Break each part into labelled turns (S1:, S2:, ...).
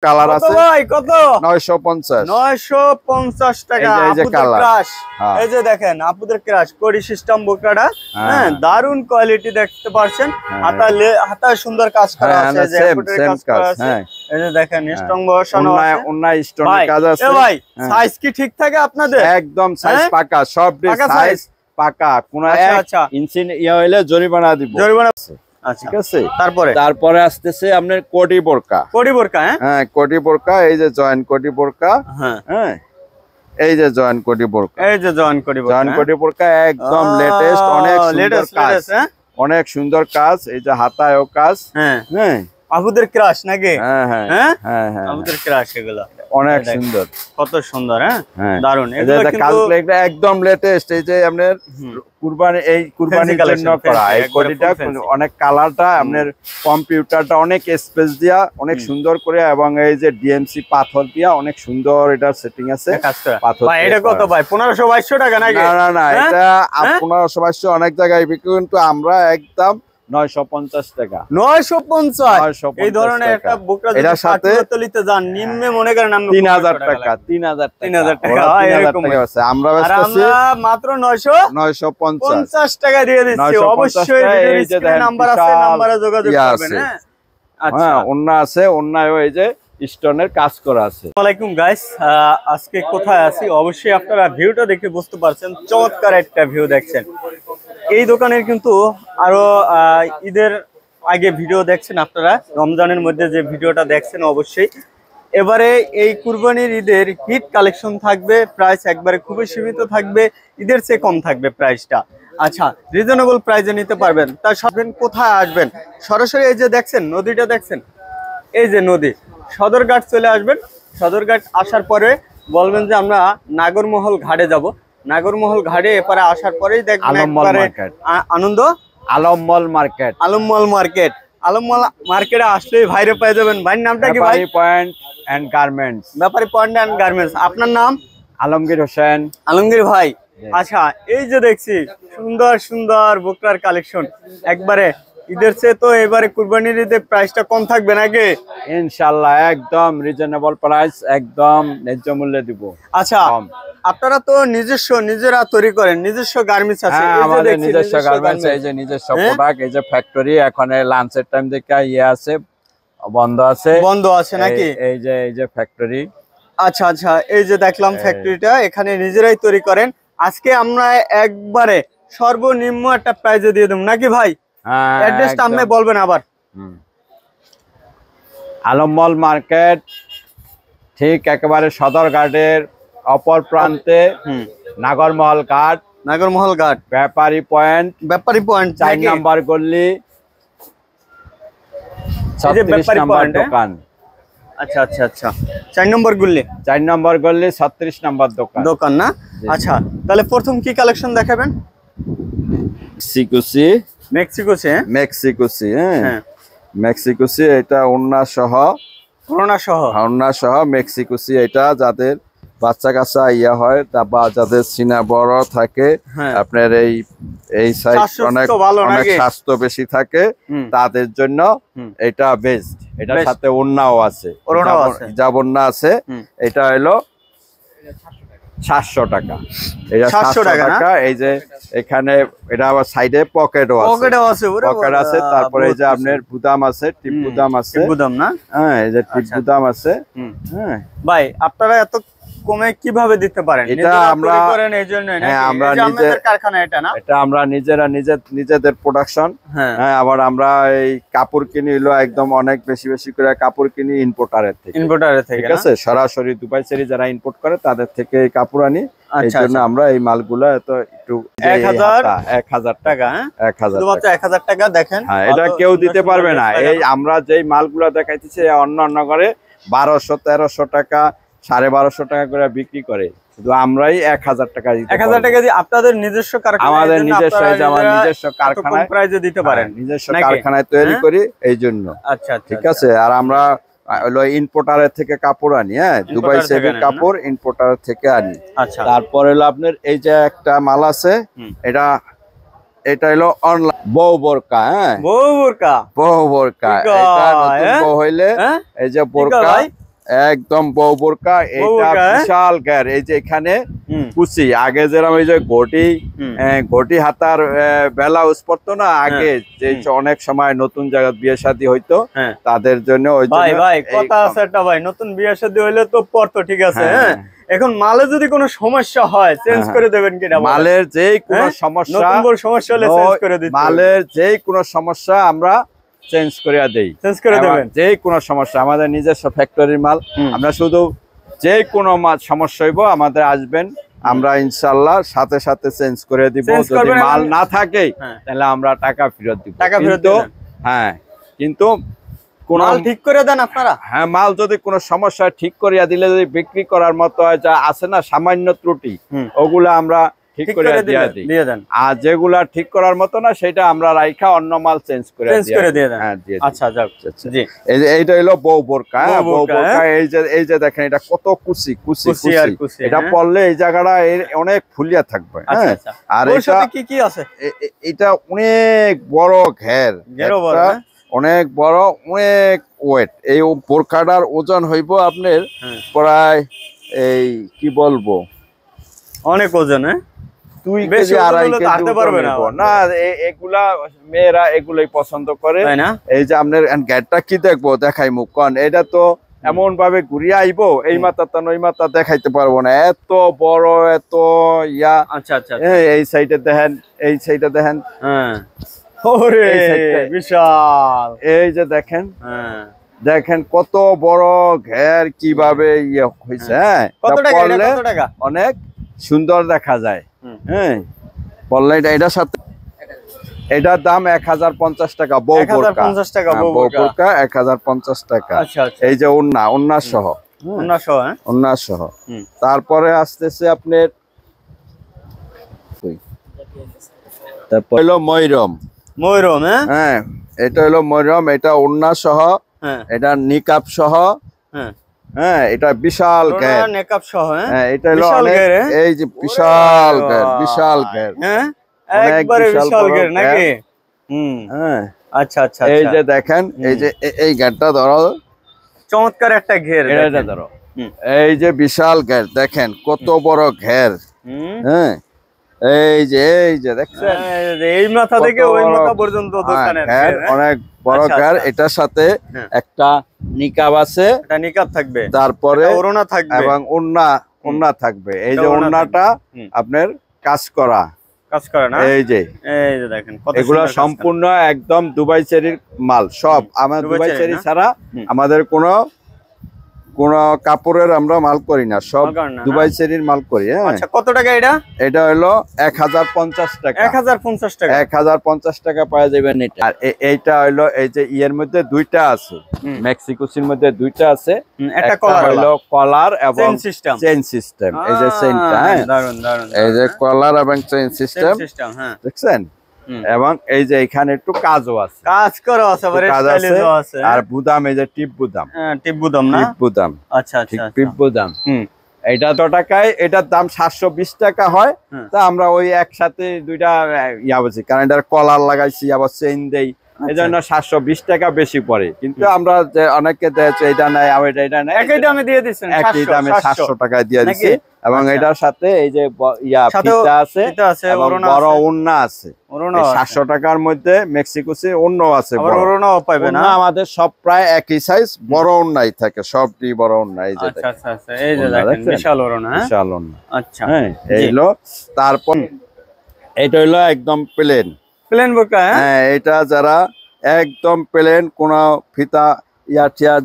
S1: Colour আছে
S2: ভাই কত
S1: 950
S2: 950 টাকা আপুদের ক্রাশ এই যে দেখেন আপুদের ক্রাশ কোডি সিস্টেম বোকাটা হ্যাঁ দারুন কোয়ালিটি দেখতে পাচ্ছেন হাতা সুন্দর কাজ করা আছে যে আপুদের কাজ করা আছে এই যে দেখেন স্ট্রং বসানো আছে
S1: অন্যায় স্টোনের কাজ আছে
S2: এ ভাই সাইজ কি ঠিক থাকে আপনাদের
S1: একদম সাইজ পাকা সব সাইজ পাকা কোন ইঞ্চি ইয়া হইলে জরিমানা দিব জরিমানা ঠিক আছে তারপরে আসতেছে আপনার কোটি বোরকা হ্যাঁ কোটি বোরকা এই যে জয়েন্ট কোটি বোরকা হ্যাঁ এই যে জয়েন্ট কোটি বোরকা একদম লেটেস্ট অনেক সুন্দর কাজ অনেক সুন্দর কাজ এই যে হাতায়ও কাজ হ্যাঁ
S2: আপুদের ক্রাশ নাকি
S1: হ্যাঁ হ্যাঁ হ্যাঁ হ্যাঁ
S2: আপুদের ক্রাশ এগুলো
S1: অনেক সুন্দর
S2: কত সুন্দর হ্যাঁ দারুন
S1: এগুলো কিন্তু একদম লেটেস্ট এই যে আপনার কুরবানির জন্য করা এই কোটিটা অনেক কালারটা আপনার কম্পিউটারটা অনেক স্পেস দিয়া অনেক সুন্দর করে এবং এই যে ডিএমসি পাথর দিয়া অনেক সুন্দর এটা সেটিং আছে
S2: পাথর ভাই এটা কত ভাই 1500 টাকা নাকি
S1: না না এটা 1500 অনেক জায়গায় বিক্রি কিন্তু আমরা একদম 950 টাকা
S2: 950 এই ধরনের একটা বোকরা যদি সাথে তলিতে যান নিম্নে মনে করেন আমরা
S1: 3000 টাকা 3000 টাকা
S2: এরকম আছে আমরা মাত্র 950 টাকা দিয়ে দিচ্ছি অবশ্যই ভিডিওর নাম্বার আছে নম্বরে যোগাযোগ করবেন হ্যাঁ
S1: আচ্ছা অন্য আছে অন্যও এই যে স্টোনের কাজ করা আছে
S2: আসসালামু আলাইকুম গাইস আজকে কোথায় আছি অবশ্যই আপনারা ভিউটা দেখে বুঝতে পারছেন চমৎকার একটা ভিউ দেখছেন এই দোকানের কিন্তু আরো ঈদের আগে ভিডিও দেখছেন আপনারা রমজানের মধ্যে যে ভিডিওটা দেখছেন অবশ্যই এবারে এই কুরবানির ঈদের হিট কালেকশন থাকবে প্রাইস একবারে খুবই সীমিত থাকবে ঈদের চেয়ে কম থাকবে প্রাইসটা আচ্ছা রিজনেবল প্রাইসে নিতে পারবেন তার সাথে কোথায় আসবেন সরাসরি এই যে দেখছেন নদীটা দেখছেন এই যে নদী সদরঘাট চলে আসবেন সদরঘাট আসার পরে বলবেন যে আমরা নাগরমহল ঘাটে যাব নাগরমহল ঘাটে এপারে আসার পরেই দেখবেন
S1: আলমমল মার্কেট
S2: মার্কেটে আসলেই ভাইরে পেয়ে যাবেন ভাইয়ের নামটা কি ভাই
S1: point and garments
S2: Bepari point and garments আপনার নাম
S1: আলমগীর হোসেন
S2: আলমগীর ভাই আচ্ছা এই যে দেখছি সুন্দর সুন্দর বোকরার কালেকশন একবারে ঈদের চেয়ে তো এবারে কুরবানির ঈদের প্রাইসটা কম থাকবে নাকি
S1: ইনশাআল্লাহ একদম রিজনেবল প্রাইস একদম ন্যায্য মূল্যে দিব
S2: আচ্ছা আপনারা তো নিজেরা তৈরি করেন নিজস্ব গার্মেন্টস আছে
S1: আমাদের নিজস্ব গার্মেন্টস এই যে নিজস্ব প্রোডাক্ট এই যে ফ্যাক্টরি এখন লাঞ্চের টাইম থেকে আছে বন্ধ আছে
S2: নাকি
S1: এই যে ফ্যাক্টরি
S2: আচ্ছা আচ্ছা এই যে দেখলাম ফ্যাক্টরিটা এখানে নিজেরাই তৈরি করেন আজকে আমরা একবারে সর্বনিম্ন একটা প্রাইসে দিয়ে দেব নাকি ভাই অ্যাড্রেসটা আপনি বলবেন আবার
S1: আলমমল মার্কেট ঠিক একেবারে সদরঘাটের অপর প্রান্তে নাগরমহল ঘাট ব্যাপারী পয়েন্ট 4 নাম্বার গলি 36 নাম্বার দোকান
S2: আচ্ছা আচ্ছা আচ্ছা 4 নম্বর গলি
S1: 36 নাম্বার
S2: দোকান না আচ্ছা তাহলে প্রথম কি কালেকশন দেখাবেন
S1: মেক্সিকোসি হ্যাঁ মেক্সিকোসি এটা ওড়না সহ মেক্সিকোসি এটা যাদের বাচ্চা কাচ্চা ইয়া হয় বা যাদের সিনা বড় থাকে আপনার এই সাইজ অনেক স্বাস্থ্য বেশি থাকে তাদের জন্য এটা বেস্ট এটার সাথে ওড়নাও আছে হিজাব ওড়না আছে এটা হলো 700 টাকা এটা 700 টাকা এই যে এখানে এটা আবার সাইডে পকেটও আছে তারপরে এই যে আপনার বুদাম আছে টিপ বুদাম আছে
S2: না
S1: হ্যাঁ এই যে টিপ বুদাম আছে হ্যাঁ
S2: ভাই আপনারা এত কমে কিভাবে দিতে পারেন
S1: এটা আমরা
S2: করেন এইজন্য না
S1: আমরা
S2: আমাদের কারখানা এটা না
S1: এটা আমরা নিজেদের প্রোডাকশন হ্যাঁ আবার আমরা এই কাপড় কিনি হলো একদম অনেক বেশি করে কাপড় কিনি ইম্পোর্টারের থেকে ঠিক আছে সরাসরি দুবাই থেকে যারা ইম্পোর্ট করে তাদের থেকে এই কাপড় আনি এইজন্য আমরা এই মালগুলো এত একটু 1000 টাকা
S2: 1000 টাকা দেখেন
S1: হ্যাঁ এটা কেউ দিতে পারবে না এই আমরা যেই মালগুলো দেখাইতেছি অন্য করে 1200-1300 টাকা 1250 টাকা করে বিক্রি করে শুধু আমরাই 1000 টাকা দিতে
S2: 1000 টাকা দিয়ে আপনাদের নিজস্ব কারখানা
S1: আমাদের নিজস্ব কারখানায়
S2: প্রাইসে দিতে পারেন
S1: নিজস্ব কারখানায় তৈরি করি এইজন্য
S2: আচ্ছা
S1: ঠিক আছে আর আমরা হলো ইম্পোর্টারের থেকে কাপড় আনি হ্যাঁ দুবাই থেকে কাপড় ইম্পোর্টারের থেকে আনি
S2: আচ্ছা
S1: তারপরে হলো আপনার এই যে একটা মাল আছে এটা হলো অনলাইন বউ বোরকা এটা নতুন বউ হইলে এই যে বোরকা একদম বউ বোরকা, এটা বিশাল ঘের। এই যে এখানে কুচি, আগে যেরকম এই যে ঘটি হাতার ব্লাউজ পরতো না আগে, যে অনেক সময় নতুন জায়গায় বিয়ে শাদী হইতো তাদের জন্য। ওই
S2: ভাই ভাই কথা আছে একটা ভাই, নতুন বিয়ে শাদী হইলে তো পরতো, ঠিক আছে। হ্যাঁ, এখন মালে যদি কোনো সমস্যা হয় চেঞ্জ করে দেবেন কিনা?
S1: মালের যেই কোনো সমস্যা,
S2: নতুন বড় সমস্যা হলে চেঞ্জ করে দিতে,
S1: মালের যেই কোনো সমস্যা আমরা চেঞ্জ করে দেই,
S2: চেঞ্জ করে দেবেন।
S1: যেই কোনো সমস্যা, আমাদের নিজস্ব ফ্যাক্টরির মাল, আমরা শুধু যে কোনো সমস্যা হইব আমাদের আসবেন, আমরা ইনশাআল্লাহ সাথে সাথে চেঞ্জ করে দিব। যদি মাল না থাকে তাহলে আমরা টাকা ফেরত দিব।
S2: টাকা ফেরত দিব, হ্যাঁ।
S1: কিন্তু কোন
S2: মাল ঠিক করে দেন আপনারা?
S1: হ্যাঁ, মাল যদি কোনো সমস্যা ঠিক করিয়া দিলে, যদি বিক্রি করার মতো হয়, যা আছে না সামান্য ত্রুটি, ওগুলা আমরা ঠিক করে দিয়ে দেন। আর যেগুলা ঠিক করার মতো না সেটা আমরা রাইখা অন্য মাল চেঞ্জ করে
S2: দিয়ে দেন। হ্যাঁ, আচ্ছা যাক, জি।
S1: এইটা হলো বউ বোরকা। বউ বোরকা এই যে দেখেন, এটা কত কুচি কুচি কুচি, এটা পরলে এই জায়গাটা অনেক ফুলিয়া থাকবে। আর এটা
S2: কি কি আছে?
S1: এটা অনেক বড় ঘের, অনেক বড়, অনেক ওয়েট। এই বোরকাটার ওজন হইব আপনার প্রায়, এই কি বলবো,
S2: অনেক ওজন।
S1: দুই কেজি আড়াই কেজি পারবে না। এগুলা মেয়েরা এগুলাই পছন্দ করে। এই যে আপনার গেটটা কি দেখবো, দেখাই মুখ কন, এটা তো এমন ভাবে ঘুরিয়ে আইবো, এই মাথা তো ওই মাথা দেখাইতে পারবো না, এত বড়, এত ইয়া।
S2: আচ্ছা আচ্ছা,
S1: এই সাইডে দেখেন, এই সাইডে দেখেন,
S2: বিশাল।
S1: এই যে দেখেন, দেখেন কত বড় ঘের, কিভাবে ইয়ে হয়েছে। হ্যাঁ, অনেক সুন্দর দেখা যায়। হ্যাঁ, বললে এটার সাথে এটার দাম 1050 টাকা। বউ বোরকা 1050 টাকা। এই যে ওন্না সহ, ওন্না সহ। তারপরে আসতেছে আপনার, তারপর হলো ময়রম। হ্যাঁ, এটা হলো ময়রম, এটা ওন্না সহ, এটা নিকাব সহ। হ্যাঁ, এটা বিশাল ঘের,
S2: নেকাব সহ।
S1: হ্যাঁ, এটা হলো এই যে বিশাল ঘের, বিশাল ঘের,
S2: একবারে বিশাল ঘের নাকি?
S1: হ্যাঁ,
S2: আচ্ছা আচ্ছা।
S1: এই যে দেখেন, এই যে এই ঘেরটা ধরো,
S2: চমৎকার একটা ঘের,
S1: এটা ধরো। এই যে বিশাল ঘের, দেখেন কত বড় ঘের। হ্যাঁ, এই যে দেখছেন,
S2: এই মাথা থেকে ওই মাথা পর্যন্ত দোকানের
S1: ঘের, অনেক বড় ঘের। এটার সাথে একটা নিকাব আছে,
S2: এটা নিকাব থাকবে,
S1: তারপরে
S2: ওড়না থাকবে
S1: এবং ওড়না থাকবে। এই যে ওড়নাটা আপনার কাজ করা না, এই যে
S2: দেখেন,
S1: এগুলো সম্পূর্ণ একদম দুবাই চেরির মাল। সব আমার দুবাই চেরি ছাড়া আমাদের কোনো কাপড়ের আমরা মাল করি না, সব দুবাই চেরির মাল করি।
S2: আচ্ছা, কত টাকা এটা?
S1: এটা হলো 1050 টাকা।
S2: 1050 টাকা,
S1: 1050 টাকা পাওয়া যাবেন এটা। আর এইটা হলো, এই যে ইয়ের মধ্যে দুইটা আছে, মেক্সিকোসির মধ্যে দুইটা আছে,
S2: একটা কলার
S1: হলো কলার এবং চেইন সিস্টেম। এই যে চেইনটা,
S2: দারুন দারুন,
S1: এই যে কলার এবং চেইন সিস্টেম, দেখছেন। এবং এই যে এখানে একটু কাজও আছে,
S2: কাজ করা আছে,
S1: আর বুদাম, এই যে টিপ বুদাম,
S2: আচ্ছা আচ্ছা,
S1: টিপ বুদাম। এটা তো টাকায়, এটার দাম 720 টাকা হয়। তা আমরা ওই একসাথে দুইটা ইয়া বলছি, কারণ এটার কলার লাগাইছি, আবার চেইন দেই, এই জন্য 720 টাকা বেশি পড়ে। কিন্তু আমরা যে অনেকে দেখছি এটা নাই, এটা নাই,
S2: একই দামে দিয়ে দিচ্ছেন,
S1: একই দামে 700 টাকায় দিয়ে দিচ্ছি। এবং এটার সাথে এই যে ফিতা আছে, বড় ওড়না আছে, 700 টাকার মধ্যে মেক্সিকোসি ওড়নাও আছে,
S2: ওড়নাও পাবেন।
S1: আমাদের সব প্রায় একই সাইজ, বড় ওড়নাই থাকে, সবটি বড় ওড়না। এই যে
S2: এই যে দেখেন, বিশাল ওড়না,
S1: বিশাল ওড়না।
S2: আচ্ছা,
S1: হ্যাঁ, এই হলো। তারপর এটা হলো একদম প্লেন
S2: বোরকা।
S1: হ্যাঁ, এটা যারা একদম প্লেন, কোন ফিতা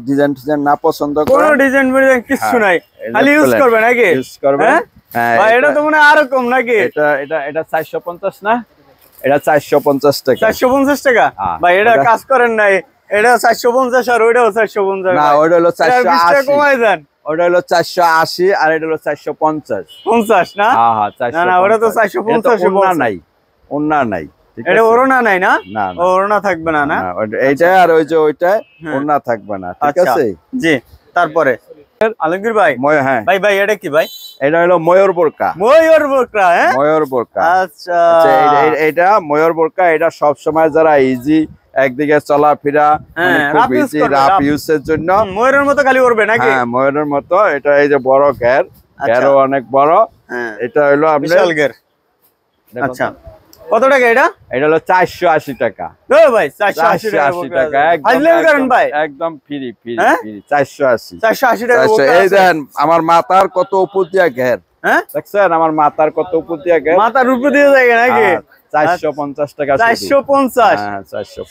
S1: ডিজাইন না পছন্দ করে,
S2: কোনো ডিজাইন কিছু নাই, খালি ইউজ করবে নাকি?
S1: ইউজ করবে।
S2: হ্যাঁ, এটা তো মনে আরো কম নাকি?
S1: এটা 450 না, এটা 450 টাকা।
S2: 450 টাকা ভাই, এটা কাজ করেন নাই, এটা 450 আর ওইটাও 450
S1: না, ওইটা হলো 480,
S2: কমাই দেন।
S1: ওটা হলো 480 আর এটা হলো 450
S2: না?
S1: হ্যাঁ,
S2: না, ওটা তো 450।
S1: ওড়না নাই,
S2: এটা ওড়না নাই না? ওড়না থাকবে না, না
S1: এইটা আর ওই যে ওইটা ওড়না থাকবে না, ঠিক আছে।
S2: জি, তারপরে আলমগীর ভাই,
S1: হ্যাঁ
S2: ভাই এটা কি ভাই?
S1: এটা হলো ময়ূর বোরকা।
S2: ময়ূর বোরকা, হ্যাঁ,
S1: ময়ূর বোরকা।
S2: আচ্ছা,
S1: এটা ময়ূর বোরকা। এটা সব সময় যারা ইজি একদিকে চলাফেরা খুব ইজি, রাফ ইউজের জন্য।
S2: ময়ূরের মতো খালি উড়বে নাকি?
S1: হ্যাঁ, ময়ূরের মতো। এটা এই যে বড় ঘের, ঘেরও অনেক বড়। এটা হলো আপনার
S2: ঘের। আচ্ছা, কত টাকা এটা?
S1: এটা হলো 480 টাকা।
S2: ও ভাই 480 টাকা
S1: একদম ফ্রি ফ্রি ফ্রি 480
S2: টাকা।
S1: এই দেন আমার মাথার কত উপর দিয়া ঘের, দেখছেন আমার মাথার কত উপর দিয়া ঘের,
S2: মাথার উপর দিয়ে যায় নাকি?
S1: 450 টাকা।
S2: 450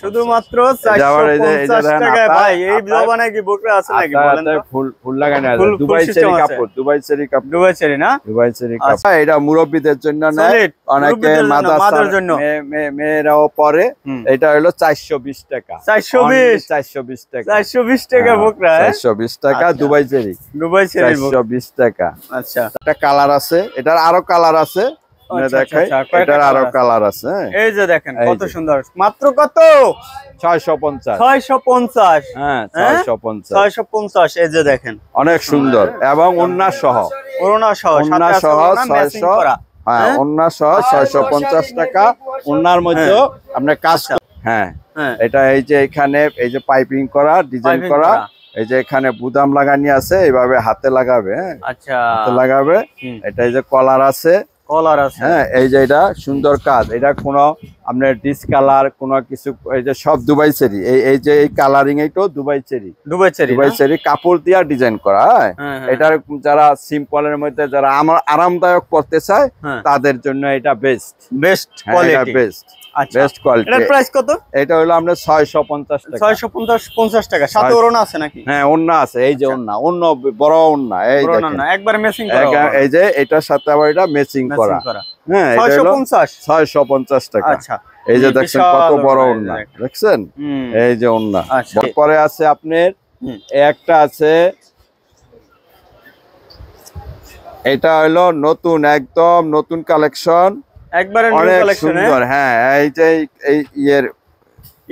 S2: শুধুমাত্র 450 টাকা। ভাই এই জবানে কি বকরা আছে নাকি বলেন তো?
S1: ফুল লাগানো আছে, দুবাই চেরি কাপড়, দুবাই চেরি কাপড়,
S2: দুবাই চেরি না,
S1: দুবাই চেরি কাপড়। এটা মুরব্বিদের জন্য না, অনেকে মাদার জন্য, মেয়েরাও পরে। এটা হলো 420 টাকা। 420 টাকা,
S2: 420 টাকা বকরা,
S1: 420 টাকা দুবাই চেরি,
S2: দুবাই চেরি
S1: 420 টাকা।
S2: আচ্ছা,
S1: একটা কালার আছে, এটার আরো কালার আছে, দেখাই। এটার আরো কালার আছে।
S2: এই যে দেখেন কত সুন্দর। মাত্র কত?
S1: 650।
S2: 650।
S1: হ্যাঁ, 650।
S2: 650। এই যে দেখেন
S1: অনেক সুন্দর এবং ওন্না সহ,
S2: ওন্না সহ,
S1: ওন্না সহ 600। হ্যাঁ, ওন্না সহ 650 টাকা। ওন্নার মধ্যে আপনি কাজ, হ্যাঁ এটা এই যে এখানে এই যে পাইপিং করা, ডিজাইন করা, এই যে এখানে বুদাম লাগানি আছে, এইভাবে হাতে লাগাবে।
S2: আচ্ছা,
S1: হাতে লাগাবে। এটা এই যে কলার আছে,
S2: কলার আছে।
S1: হ্যাঁ, এই যে এটা সুন্দর কাজ। এটা কোনো আপনার ডিসকালার কোনো কিছু, এই যে সব দুবাই চেরি। এই যে এই কালারিং, এইটাও দুবাই চেরি, দুবাই চেরি কাপড় দিয়া ডিজাইন করা। এটার যারা সিম্পলের মধ্যে যারা আমার আরামদায়ক করতে চায় তাদের জন্য এটা best, best quality, best best quality.
S2: এটার প্রাইস কত?
S1: এটা হলো আমরা 650 টাকা।
S2: 650 টাকা। সাথে ওড়না আছে নাকি?
S1: হ্যাঁ, ওড়না আছে। এই যে ওড়না, ওড়না বড় ওড়না, এই দেখেন
S2: একবার ম্যাচিং করা।
S1: এই যে এটার সাথে আবার এটা ম্যাচিং করা। হ্যাঁ, এটা হলো 650 টাকা।
S2: আচ্ছা,
S1: এই যে দেখছেন কত বড় ওড়না, দেখছেন? এই যে ওড়না। পরে আছে আপনার একটা আছে, এটা হলো নতুন, একদম নতুন কালেকশন, একবারে নিউ কালেকশন। হ্যাঁ, এই যে এই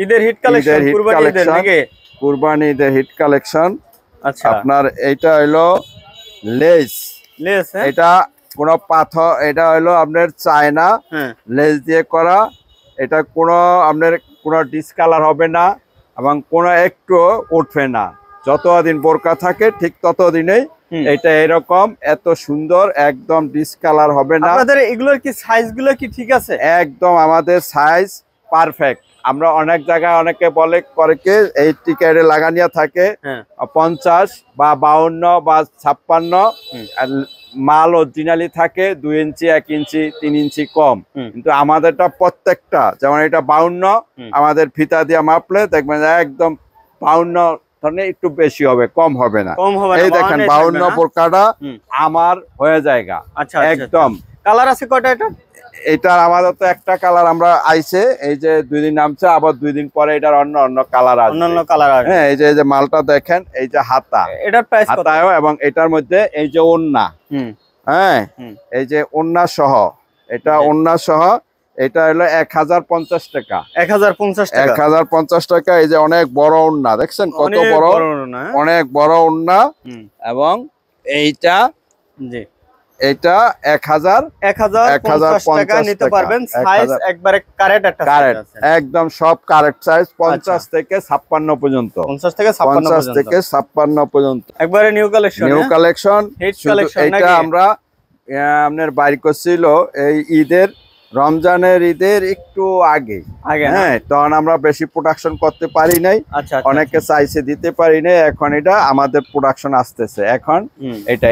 S2: ঈদের হিট কালেকশন, কুরবানি ঈদের নাকি?
S1: কুরবানি ঈদের হিট কালেকশন।
S2: আচ্ছা,
S1: আপনার এটা হলো লেস, লেস। এটা কোনো পাথর, এটা হলো আপনার চায়না লেস দিয়ে করা। এটা কোনো আপনার কোনো ডিসকালার হবে না এবং কোনো একটু উঠবে না। যতদিন বোরকা থাকে ঠিক ততদিনেই এটা এরকম এত সুন্দর, একদম ডিসকালার হবে না।
S2: আপনাদের এগুলোর কি সাইজ গুলো কি ঠিক আছে?
S1: একদম আমাদের সাইজ পারফেক্ট। আমরা অনেক জায়গায় অনেকে বলে করে কি এই টিকেটে লাগানিয়া থাকে 50 বা 52 বা 56, মাল অরিজিনালি থাকে 2 ইঞ্চি, 1 ইঞ্চি, 3 ইঞ্চি কম। কিন্তু আমাদেরটা প্রত্যেকটা, যেমন এটা 52, আমাদের ফিতা দিয়ে মাপলে দেখবেন একদম 52 ধরনের একটু বেশি হবে, কম হবে না। এই দেখেন 52 বোরকাটা আমার হয়ে যায়গা।
S2: আচ্ছা,
S1: একদম।
S2: কালার আছে কয়টা?
S1: এটার আমাদের তো একটা কালার আমরা আইছে, এই যে 2 দিন নামছে, আবার 2 দিন পরে এটার অন্য কালার আসবে,
S2: অন্য কালার আসবে।
S1: হ্যাঁ, এই যে মালটা দেখেন, এই যে হাতা,
S2: এটার প্রাইস কত?
S1: হাতায়ও এবং এটার মধ্যে এই যে ওন্না, হ্যাঁ এই যে ওন্না সহ, এটা ওন্না সহ, এটা হলো 1050 টাকা।
S2: 1050 টাকা।
S1: 1050 টাকা। এই যে অনেক বড় ওন্না, দেখছেন কত বড়, অনেক বড় ওন্না। এবং এইটা, জি এটা 1050 টাকা নিতে পারবেন।
S2: সাইজ একবারে কারেক্ট, একটা সাইজ আছে
S1: একদম সব কারেক্ট সাইজ, 50 থেকে 56 পর্যন্ত,
S2: 50 থেকে
S1: 56 পর্যন্ত,
S2: একবারে new collection,
S1: new collection,
S2: hit collection.
S1: এটা আমরা আপনার বাইর করছিল এই ঈদের, রমজানের ঈদের একটু আগে, হ্যাঁ, তখন আমরা বেশি প্রোডাকশন করতে পারি নাই, অনেকে চাইছে দিতে পারি নাই। এখন এটা আমাদের প্রোডাকশন আসতেছে এখন। এটা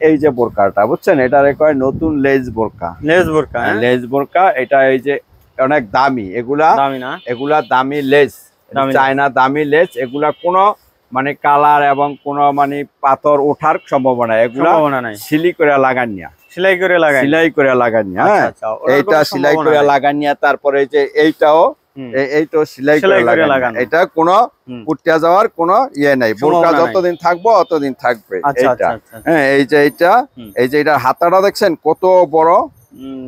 S1: এই যে বোরকাটা বুঝছেন, এটার কয় নতুন লেজ বোরকা, লেজ বোরকা, লেজ বোরকা। এটা এই যে অনেক দামি, এগুলা এগুলা দামি লেজ, চায়না দামি লেজ। এগুলা কোনো মানে কালার এবং কোনো মানে পাথর ওঠার সম্ভাবনা, এগুলা সিলি করে লাগানিয়া, সেলাই করে লাগানি। হ্যাঁ, এইটা সেলাই করে লাগানিয়া। তারপরে যে এইটাও সেলাই করে লাগানি। এটা কোনো উঠতে যাওয়ার কোনো ইয়ে নাই, বোরকা যতদিন থাকবো অতদিন থাকবে। এইটা, হ্যাঁ, এই যে এটার হাতাটা দেখছেন কত বড়,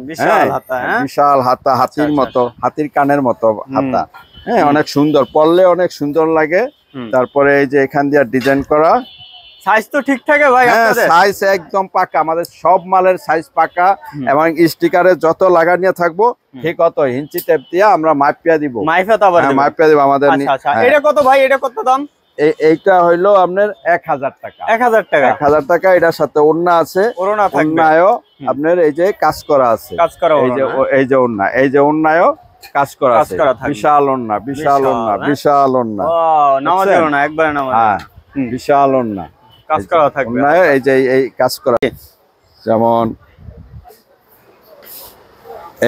S1: বিশাল হাতা, হাতির মতো, হাতির কানের মতো হাতা। হ্যাঁ, অনেক সুন্দর, পরলে অনেক সুন্দর লাগে। তারপরে এই যে এখান দিয়ে ডিজাইন করা,
S2: সাইজ তো ঠিক থাকে ভাই আপনাদের?
S1: সাইজ একদম পাকা, আমাদের সব মালের সাইজ পাকা এবং স্টিকারে যত লাগানিয়া থাকবো ঠিক কত ইঞ্চি টেপ দিয়ে আমরা মাপিয়া দিব। মাপিয়া দিব আমাদের।
S2: আচ্ছা, এটা কত ভাই, এটা কত দাম?
S1: এইটা হইলো আপনার 1000 টাকা।
S2: 1000 টাকা।
S1: 1000 টাকা। এটার সাথে ওড়না আছে, ওড়নায়ও আপনার এই যে কাজ করা আছে, এই যে ওড়না, এই যে ওড়নায়ও কাজ করা আছে। বিশাল ওড়না, বিশাল ওড়না, বিশাল ওড়না।
S2: নামাজের ওড়না, একবারে নামাজ।
S1: হ্যাঁ, বিশাল ওড়না
S2: কাজ করা থাকবে।
S1: এই যে এই কাজ করা, যেমন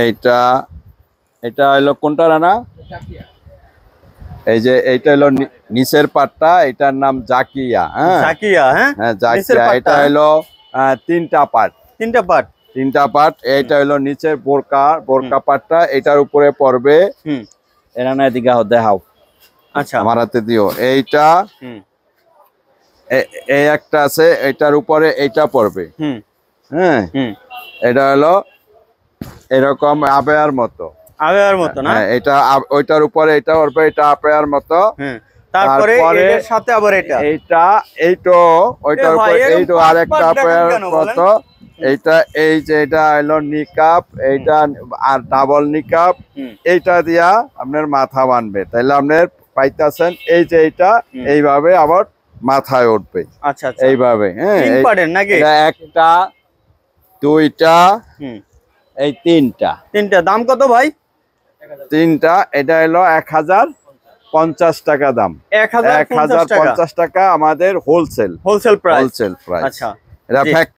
S1: এইটা, এটা হলো কোনটা রানা? এই যে এইটা হলো নিচের পাটটা, এটার নাম জাকিয়া। হ্যাঁ,
S2: জাকিয়া। হ্যাঁ,
S1: জাকিয়া। এটা হলো 3টা পাট।
S2: 3টা পাট।
S1: 3টা পাট। এইটা হলো নিচের বোরকা পাটটা, এটার উপরে পড়বে। এরা না এদিকে দেখাও।
S2: আচ্ছা,
S1: আমার হাতে দিও। এইটা এই একটা আছে, এটার উপরে এইটা পড়বে। হ্যাঁ, এটা হলো এরকম আবেয়ার মতো।
S2: আবেয়ার মতো না?
S1: হ্যাঁ, এটা ওইটার উপরে এটা পড়বে, এটা আবেয়ার মতো।
S2: তারপরে এর সাথে আবার এটা,
S1: এইটা ওইটার উপরে এইটা আরেকটা আবেয়ার মতো। এইটা, এই যে এটা হলো নিকাব, এইটা আর ডাবল নিকাব। এইটা দিয়া আপনার মাথা বানবে, তাইলে আপনার পাইতাছেন এই যে এইটা এইভাবে আবার মাথায় উঠবে।
S2: আচ্ছা,
S1: এইভাবে। হ্যাঁ, এটা একটা, দুইটা, এই তিনটা।
S2: দাম কত ভাই?
S1: 3টা। এটা হলো 1050 টাকা দাম। 1050 টাকা আমাদের হোলসেল প্রাইস।
S2: আচ্ছা,
S1: এটা